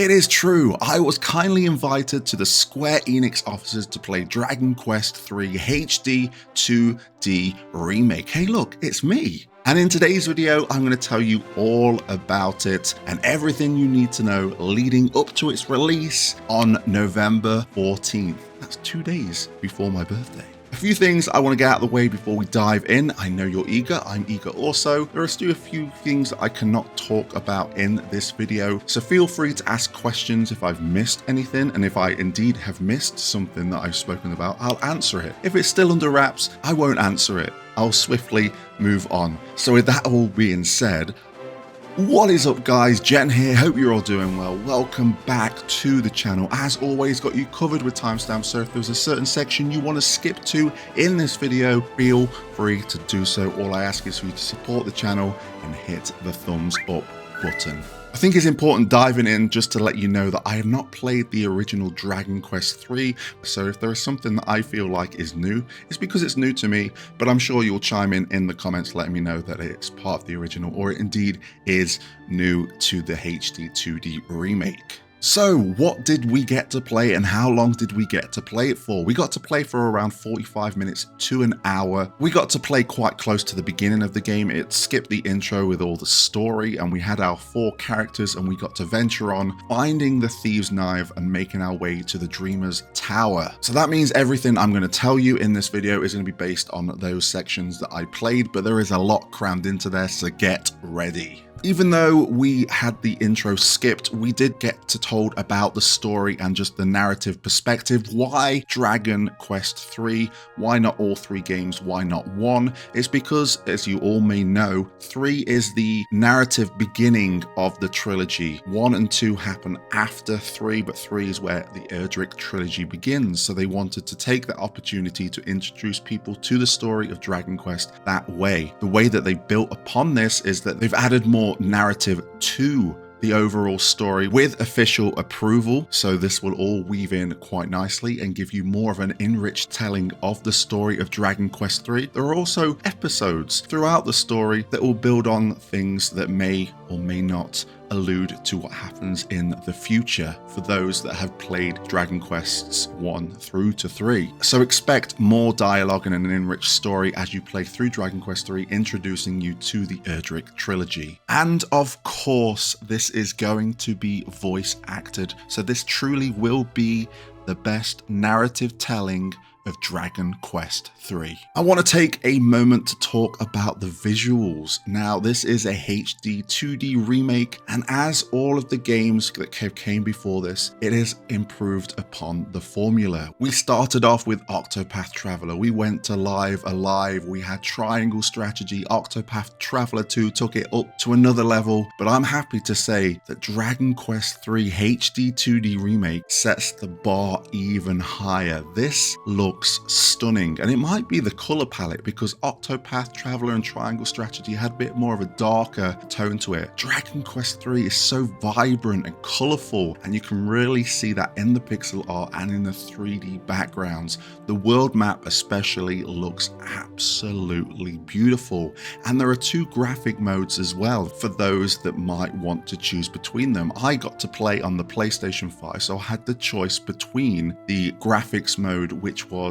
It is true, I was kindly invited to the Square Enix offices to play Dragon Quest III HD-2D Remake. Hey look, it's me. And in today's video, I'm going to tell you all about it and everything you need to know leading up to its release on November 14th. That's 2 days before my birthday. A few things I want to get out of the way before we dive in. I know you're eager, I'm eager also. There are still a few things I cannot talk about in this video, so feel free to ask questions if I've missed anything, and if I indeed have missed something that I've spoken about, I'll answer it. If it's still under wraps, I won't answer it. I'll swiftly move on. So with that all being said, what is up guys, Jen here, hope you're all doing well. Welcome back to the channel. As always, got you covered with timestamps, so if there's a certain section you want to skip to in this video, feel free to do so. All I ask is for you to support the channel and hit the thumbs up button. I think it's important diving in just to let you know that I have not played the original Dragon Quest III, so if there is something that I feel like is new, it's because it's new to me, but I'm sure you'll chime in the comments letting me know that it's part of the original, or it indeed is new to the HD-2D Remake. So what did we get to play and how long did we get to play it for? We got to play for around 45 minutes to an hour. We got to play quite close to the beginning of the game. It skipped the intro with all the story and we had our 4 characters and we got to venture on finding the thieves' knife and making our way to the Dreamer's Tower. So that means everything I'm going to tell you in this video is going to be based on those sections that I played, but there is a lot crammed into there, so get ready. Even though we had the intro skipped, we did get to told about the story and just the narrative perspective. Why Dragon Quest III? Why not all 3 games? Why not 1? It's because, as you all may know, 3 is the narrative beginning of the trilogy. 1 and 2 happen after 3, but 3 is where the Erdrick trilogy begins. So they wanted to take that opportunity to introduce people to the story of Dragon Quest that way. The way that they built upon this is that they've added more narrative to the overall story with official approval, so this will all weave in quite nicely and give you more of an enriched telling of the story of Dragon Quest III. There are also episodes throughout the story that will build on things that may or may not allude to what happens in the future for those that have played Dragon Quests 1 through to 3. So expect more dialogue and an enriched story as you play through Dragon Quest 3, introducing you to the Erdrick trilogy. And of course, this is going to be voice acted, so this truly will be the best narrative telling of Dragon Quest III. I want to take a moment to talk about the visuals. Now, this is a HD 2D remake, and as all of the games that came before this, it has improved upon the formula. We started off with Octopath Traveler, we went to Live Alive, we had Triangle Strategy, Octopath Traveler 2 took it up to another level, but I'm happy to say that Dragon Quest III HD 2D Remake sets the bar even higher. This looks stunning, and it might be the color palette because Octopath Traveler and Triangle Strategy had a bit more of a darker tone to it. Dragon Quest III is so vibrant and colorful, and you can really see that in the pixel art and in the 3D backgrounds. The world map especially looks absolutely beautiful, and there are 2 graphic modes as well for those that might want to choose between them. I got to play on the PlayStation 5, so I had the choice between the graphics mode, which was,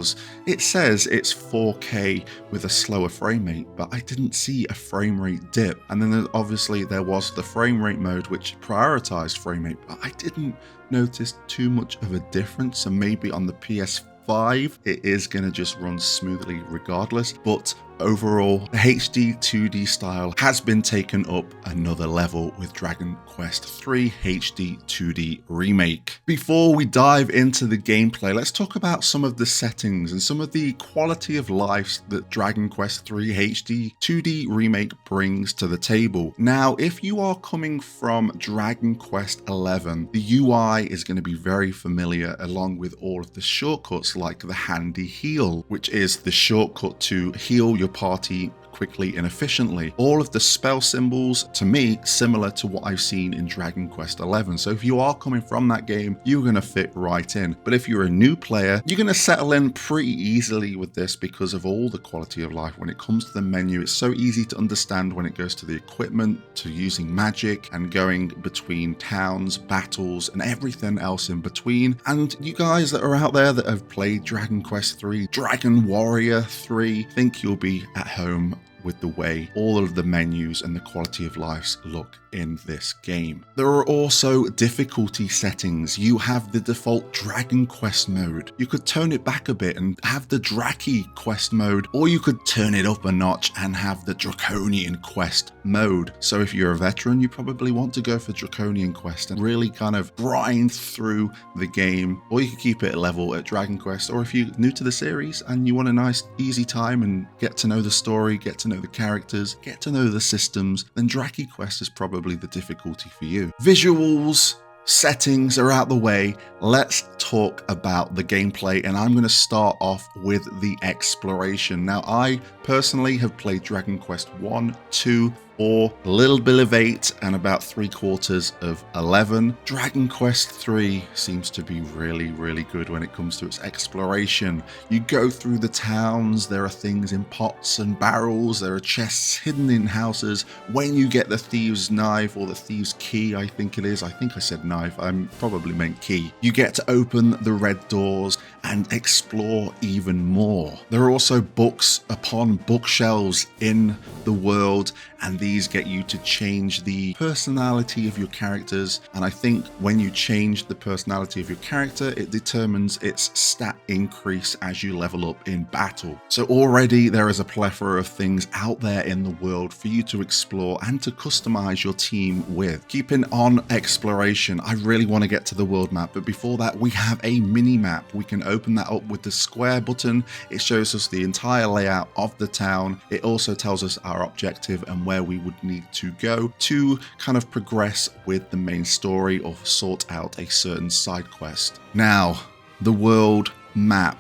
it says it's 4K with a slower frame rate, but I didn't see a frame rate dip. And then obviously there was the frame rate mode, which prioritized frame rate, but I didn't notice too much of a difference. So maybe on the PS5 it is going to just run smoothly regardless, but overall, the HD 2D style has been taken up another level with Dragon Quest III HD 2D Remake. Before we dive into the gameplay, let's talk about some of the settings and some of the quality of life that Dragon Quest III HD 2D Remake brings to the table. Now, if you are coming from Dragon Quest XI, the UI is going to be very familiar, along with all of the shortcuts like the handy heal, which is the shortcut to heal your party quickly and efficiently. All of the spell symbols, to me, similar to what I've seen in Dragon Quest XI. So if you are coming from that game, you're going to fit right in. But if you're a new player, you're going to settle in pretty easily with this because of all the quality of life. When it comes to the menu, it's so easy to understand when it goes to the equipment, to using magic and going between towns, battles, and everything else in between. And you guys that are out there that have played Dragon Quest 3, Dragon Warrior 3, think you'll be at home with the way all of the menus and the quality of lives look in this game. There are also difficulty settings. You have the default Dragon Quest mode. You could tone it back a bit and have the Draki Quest mode, or you could turn it up a notch and have the Draconian Quest mode. So if you're a veteran, you probably want to go for Draconian Quest and really kind of grind through the game, or you could keep it at level at Dragon Quest. Or if you're new to the series and you want a nice easy time and get to know the story, get to know the characters, get to know the systems, then Draki Quest is probably the difficulty for you. Visuals, settings are out the way. Let's talk about the gameplay, and I'm going to start off with the exploration. Now, I personally have played Dragon Quest 1, 2, 4, a little bit of 8, and about 3/4 of 11. Dragon Quest 3 seems to be really good when it comes to its exploration. You go through the towns, there are things in pots and barrels, there are chests hidden in houses. When you get the thieves' knife, or the thieves' key, I think it is. I think I said knife, I probably meant key. You get to open the red doors and explore even more. There are also books upon bookshelves in the world, and these get you to change the personality of your characters. And I think when you change the personality of your character, it determines its stat increase as you level up in battle. So already there is a plethora of things out there in the world for you to explore and to customize your team with. Keeping on exploration, I really want to get to the world map, but before that we have a mini map. We can open that up with the square button. It shows us the entire layout of the town. It also tells us our objective and where we would need to go to kind of progress with the main story or sort out a certain side quest. Now, the world map.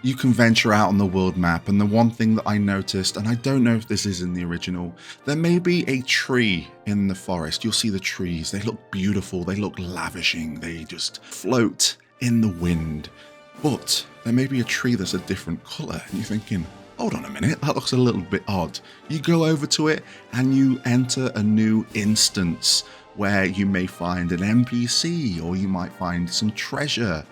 You can venture out on the world map, and the one thing that I noticed, and I don't know if this is in the original, there may be a tree in the forest. You'll see the trees. They look beautiful. They look lavishing. They just float in the wind. But there may be a tree that's a different color, and you're thinking, hold on a minute, that looks a little bit odd. You go over to it and you enter a new instance where you may find an NPC, or you might find some treasure.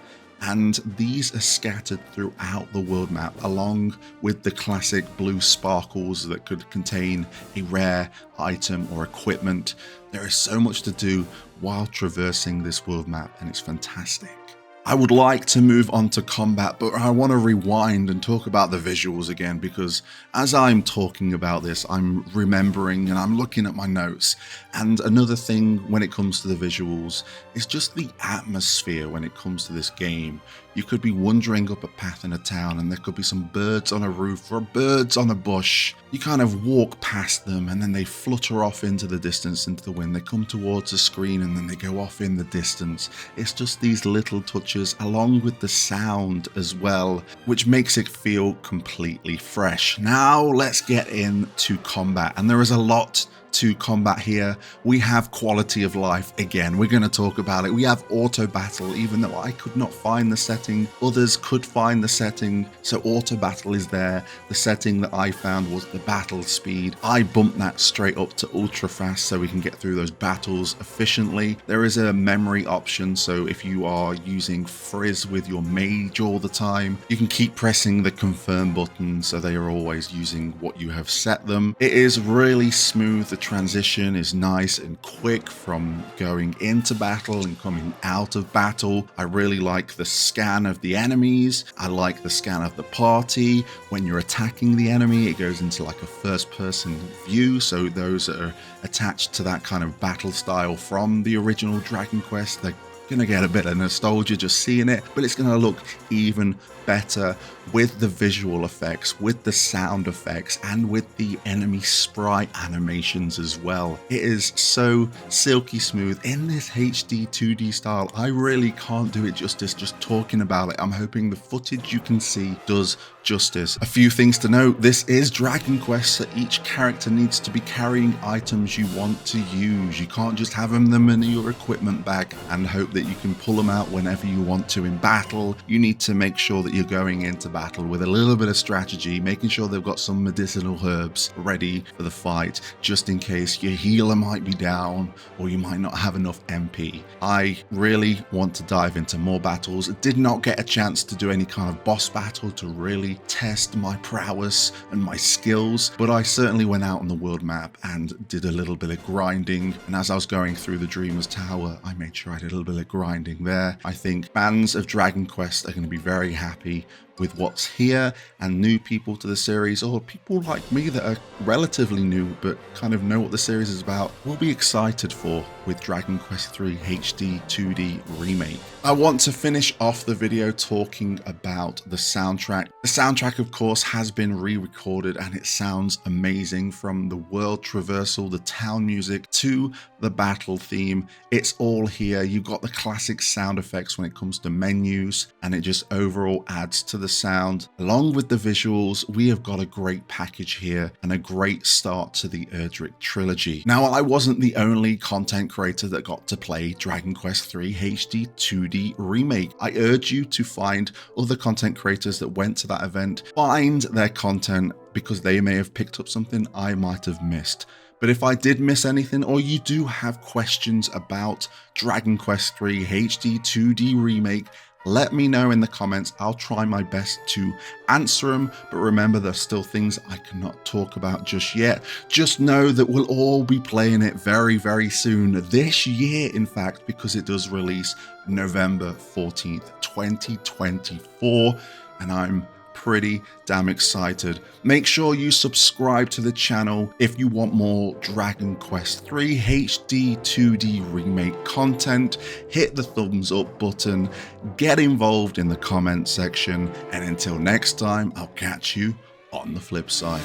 And these are scattered throughout the world map, along with the classic blue sparkles that could contain a rare item or equipment. There is so much to do while traversing this world map, and it's fantastic. I would like to move on to combat, but I want to rewind and talk about the visuals again, because as I'm talking about this, I'm remembering and I'm looking at my notes. And another thing when it comes to the visuals is just the atmosphere when it comes to this game. You could be wandering up a path in a town and there could be some birds on a roof or birds on a bush. You kind of walk past them and then they flutter off into the distance, into the wind. They come towards the screen and then they go off in the distance. It's just these little touches along with the sound as well, which makes it feel completely fresh. Now let's get into combat, and there is a lot to combat here. We have quality of life again. We're going to talk about it. We have auto battle, even though I could not find the setting. Others could find the setting, so auto battle is there. The setting that I found was the battle speed. I bumped that straight up to ultra fast so we can get through those battles efficiently. There is a memory option, so if you are using frizz with your mage all the time, you can keep pressing the confirm button so they are always using what you have set them. It is really smooth. The transition is nice and quick from going into battle and coming out of battle. I really like the scan of the enemies. I like the scan of the party. When you're attacking the enemy, it goes into like a first-person view, so those that are attached to that kind of battle style from the original Dragon Quest, they're Gonna get a bit of nostalgia just seeing it, but it's gonna look even better with the visual effects, with the sound effects, and with the enemy sprite animations as well. It is so silky smooth in this HD 2D style. I really can't do it justice just talking about it. I'm hoping the footage you can see does justice. A few things to note: this is Dragon Quest, so each character needs to be carrying items you want to use. You can't just have them in your equipment bag and hope that you can pull them out whenever you want to in battle. You need to make sure that you're going into battle with a little bit of strategy, making sure they've got some medicinal herbs ready for the fight, just in case your healer might be down or you might not have enough MP. I really want to dive into more battles. I did not get a chance to do any kind of boss battle to really test my prowess and my skills, but I certainly went out on the world map and did a little bit of grinding. And as I was going through the Dreamer's Tower, I made sure I did a little bit of grinding there. I think fans of Dragon Quest are going to be very happy with what's here, and new people to the series, or people like me that are relatively new but kind of know what the series is about, will be excited for with Dragon Quest 3 HD 2D Remake. I want to finish off the video talking about the soundtrack. The soundtrack, of course, has been re-recorded and it sounds amazing, from the world traversal, the town music, to the battle theme. It's all here. You've got the classic sound effects when it comes to menus, and it just overall adds to the sound. Along with the visuals, we have got a great package here and a great start to the Erdrick trilogy. Now, I wasn't the only content creator that got to play Dragon Quest 3 HD 2D Remake. I urge you to find other content creators that went to that event, find their content, because they may have picked up something I might have missed. But if I did miss anything, or you do have questions about Dragon Quest 3 HD 2D Remake, let me know in the comments. I'll try my best to answer them, but remember, there's still things I cannot talk about just yet. Just know that we'll all be playing it very, very soon, this year in fact, because it does release November 14th, 2024, and I'm pretty damn excited. Make sure you subscribe to the channel if you want more Dragon Quest 3 HD 2D Remake content. Hit the thumbs up button, get involved in the comment section, and until next time, I'll catch you on the flip side.